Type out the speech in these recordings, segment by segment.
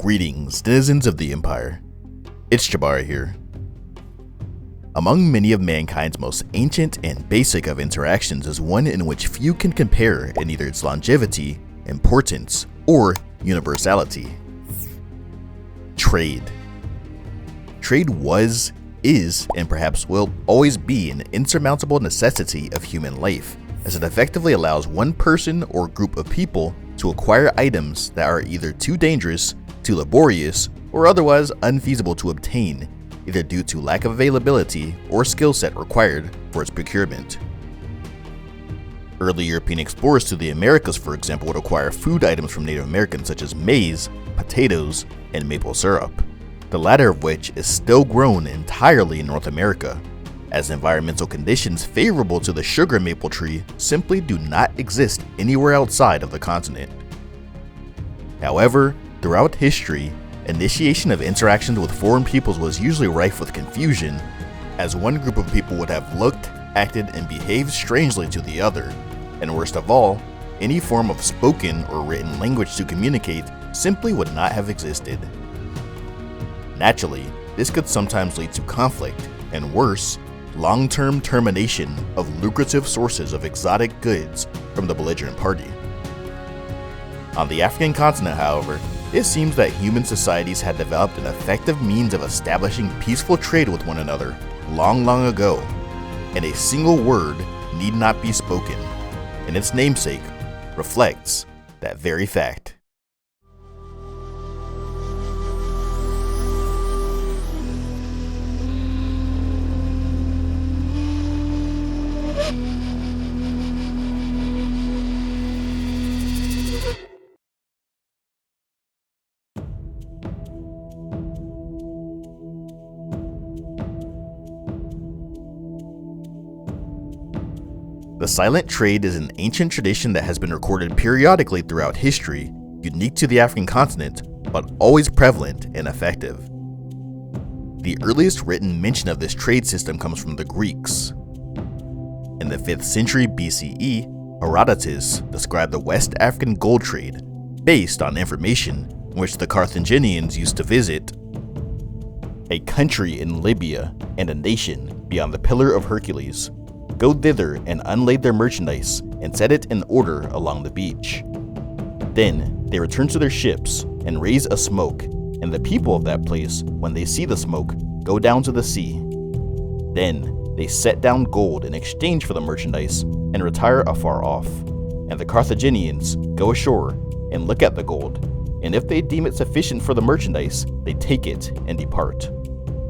Greetings, denizens of the Empire. It's Jabari here. Among many of mankind's most ancient and basic of interactions is one in which few can compare in either its longevity, importance, or universality. Trade. Trade was, is, and perhaps will always be an insurmountable necessity of human life, as it effectively allows one person or group of people to acquire items that are either too dangerous, too laborious, or otherwise unfeasible to obtain, either due to lack of availability or skill set required for its procurement. Early European explorers to the Americas, for example, would acquire food items from Native Americans such as maize, potatoes, and maple syrup, the latter of which is still grown entirely in North America, as environmental conditions favorable to the sugar maple tree simply do not exist anywhere outside of the continent. However, throughout history, initiation of interactions with foreign peoples was usually rife with confusion, as one group of people would have looked, acted, and behaved strangely to the other, and worst of all, any form of spoken or written language to communicate simply would not have existed. Naturally, this could sometimes lead to conflict, and worse, long-term termination of lucrative sources of exotic goods from the belligerent party. On the African continent, however, it seems that human societies had developed an effective means of establishing peaceful trade with one another long ago, and a single word need not be spoken, and its namesake reflects that very fact. The silent trade is an ancient tradition that has been recorded periodically throughout history, unique to the African continent, but always prevalent and effective. The earliest written mention of this trade system comes from the Greeks. In the 5th century BCE, Herodotus described the West African gold trade, based on information in which the Carthaginians used to visit a country in Libya and a nation beyond the Pillar of Hercules, go thither and unlade their merchandise and set it in order along the beach. Then they return to their ships and raise a smoke, and the people of that place, when they see the smoke, go down to the sea. Then they set down gold in exchange for the merchandise and retire afar off, and the Carthaginians go ashore and look at the gold, and if they deem it sufficient for the merchandise, they take it and depart.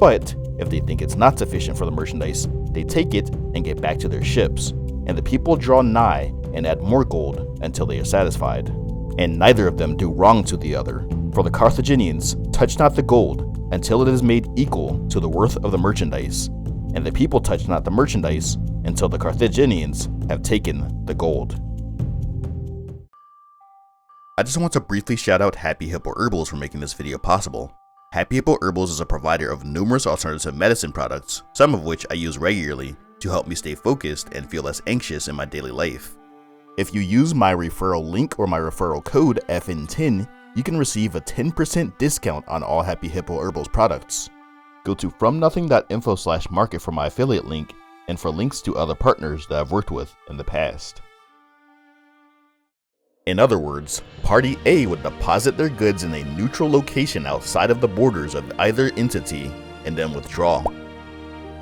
But if they think it's not sufficient for the merchandise, they take it and get back to their ships, and the people draw nigh and add more gold until they are satisfied. And neither of them do wrong to the other, for the Carthaginians touch not the gold until it is made equal to the worth of the merchandise, and the people touch not the merchandise until the Carthaginians have taken the gold. I just want to briefly shout out Happy Hippo Herbals for making this video possible. Happy Hippo Herbals is a provider of numerous alternative medicine products, some of which I use regularly to help me stay focused and feel less anxious in my daily life. If you use my referral link or my referral code FN10, you can receive a 10% discount on all Happy Hippo Herbals products. Go to fromnothing.info/market for my affiliate link and for links to other partners that I've worked with in the past. In other words, Party A would deposit their goods in a neutral location outside of the borders of either entity and then withdraw.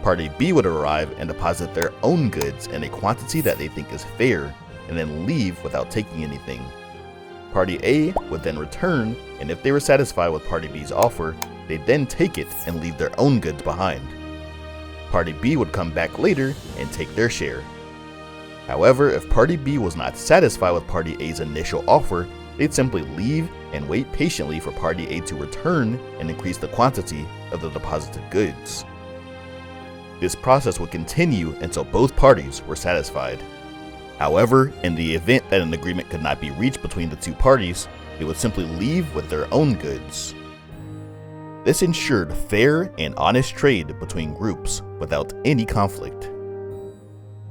Party B would arrive and deposit their own goods in a quantity that they think is fair and then leave without taking anything. Party A would then return, and if they were satisfied with Party B's offer, they'd then take it and leave their own goods behind. Party B would come back later and take their share. However, if Party B was not satisfied with Party A's initial offer, they'd simply leave and wait patiently for Party A to return and increase the quantity of the deposited goods. This process would continue until both parties were satisfied. However, in the event that an agreement could not be reached between the two parties, they would simply leave with their own goods. This ensured fair and honest trade between groups without any conflict.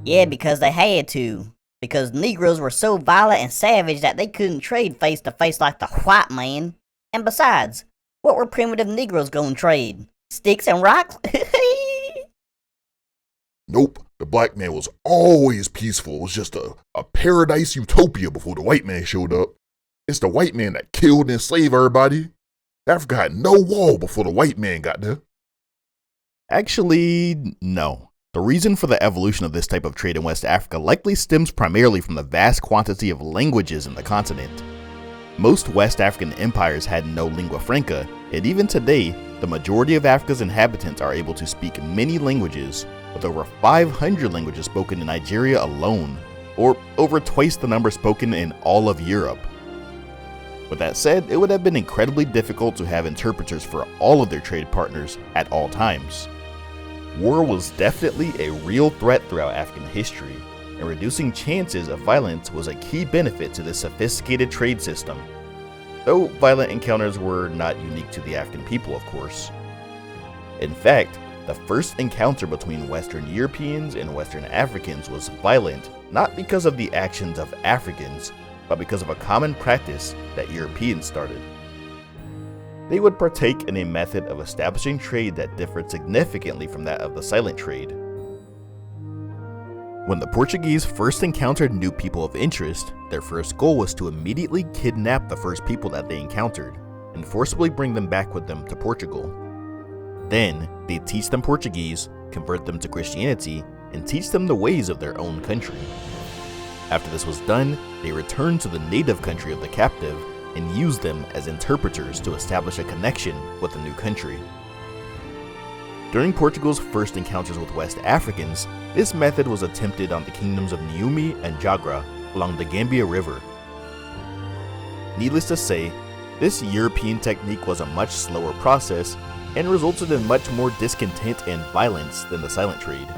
Yeah, because they had to. Because Negroes were so violent and savage that they couldn't trade face to face like the white man. And besides, what were primitive Negroes gonna trade? Sticks and rocks? Nope, the black man was always peaceful. It was just a paradise utopia before the white man showed up. It's the white man that killed and enslaved everybody. Africa had no wall before the white man got there. Actually, no. The reason for the evolution of this type of trade in West Africa likely stems primarily from the vast quantity of languages in the continent. Most West African empires had no lingua franca, and even today, the majority of Africa's inhabitants are able to speak many languages, with over 500 languages spoken in Nigeria alone, or over twice the number spoken in all of Europe. With that said, it would have been incredibly difficult to have interpreters for all of their trade partners at all times. War was definitely a real threat throughout African history, and reducing chances of violence was a key benefit to this sophisticated trade system. Though violent encounters were not unique to the African people, of course. In fact, the first encounter between Western Europeans and Western Africans was violent not because of the actions of Africans, but because of a common practice that Europeans started. They would partake in a method of establishing trade that differed significantly from that of the silent trade. When the Portuguese first encountered new people of interest, their first goal was to immediately kidnap the first people that they encountered and forcibly bring them back with them to Portugal. Then, they'd teach them Portuguese, convert them to Christianity, and teach them the ways of their own country. After this was done, they returned to the native country of the captive and used them as interpreters to establish a connection with the new country. During Portugal's first encounters with West Africans, this method was attempted on the kingdoms of Niumi and Jagra along the Gambia River. Needless to say, this European technique was a much slower process and resulted in much more discontent and violence than the silent trade.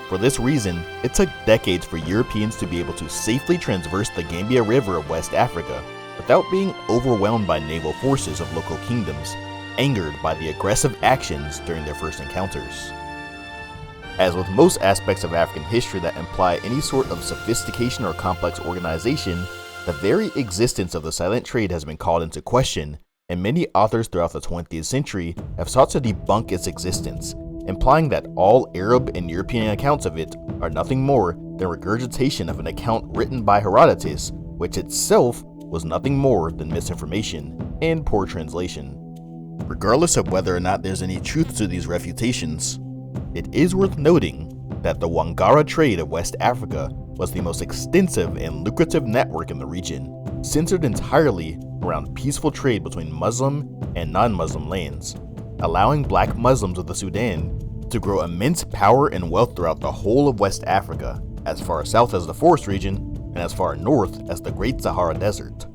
For this reason, it took decades for Europeans to be able to safely traverse the Gambia River of West Africa without being overwhelmed by naval forces of local kingdoms, angered by the aggressive actions during their first encounters. As with most aspects of African history that imply any sort of sophistication or complex organization, the very existence of the silent trade has been called into question, and many authors throughout the 20th century have sought to debunk its existence, implying that all Arab and European accounts of it are nothing more than regurgitation of an account written by Herodotus, which itself was nothing more than misinformation and poor translation. Regardless of whether or not there's any truth to these refutations, it is worth noting that the Wangara trade of West Africa was the most extensive and lucrative network in the region, centered entirely around peaceful trade between Muslim and non-Muslim lands, allowing black Muslims of the Sudan to grow immense power and wealth throughout the whole of West Africa, as far south as the Forest region and as far north as the Great Sahara Desert.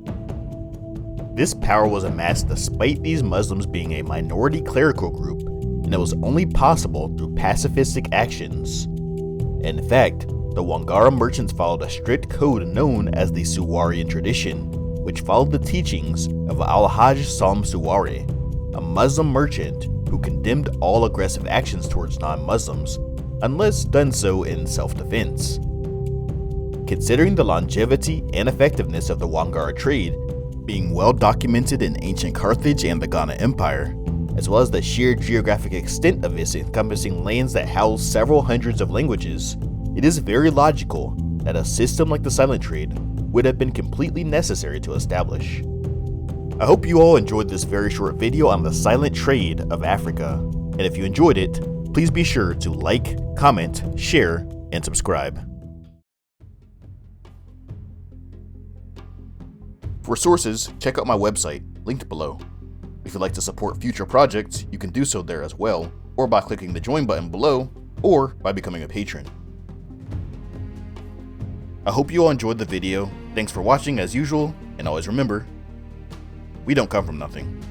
This power was amassed despite these Muslims being a minority clerical group, and it was only possible through pacifistic actions. In fact, the Wangara merchants followed a strict code known as the Suwarian tradition, which followed the teachings of Al-Hajj Salm Suwari, a Muslim merchant who condemned all aggressive actions towards non-Muslims, unless done so in self-defense. Considering the longevity and effectiveness of the Wangara trade, being well documented in ancient Carthage and the Ghana Empire, as well as the sheer geographic extent of this encompassing lands that house several hundreds of languages, it is very logical that a system like the silent trade would have been completely necessary to establish. I hope you all enjoyed this very short video on the silent trade of Africa, and if you enjoyed it, please be sure to like, comment, share, and subscribe. For sources, check out my website, linked below. If you'd like to support future projects, you can do so there as well, or by clicking the join button below, or by becoming a patron. I hope you all enjoyed the video. Thanks for watching as usual, and always remember, we don't come from nothing.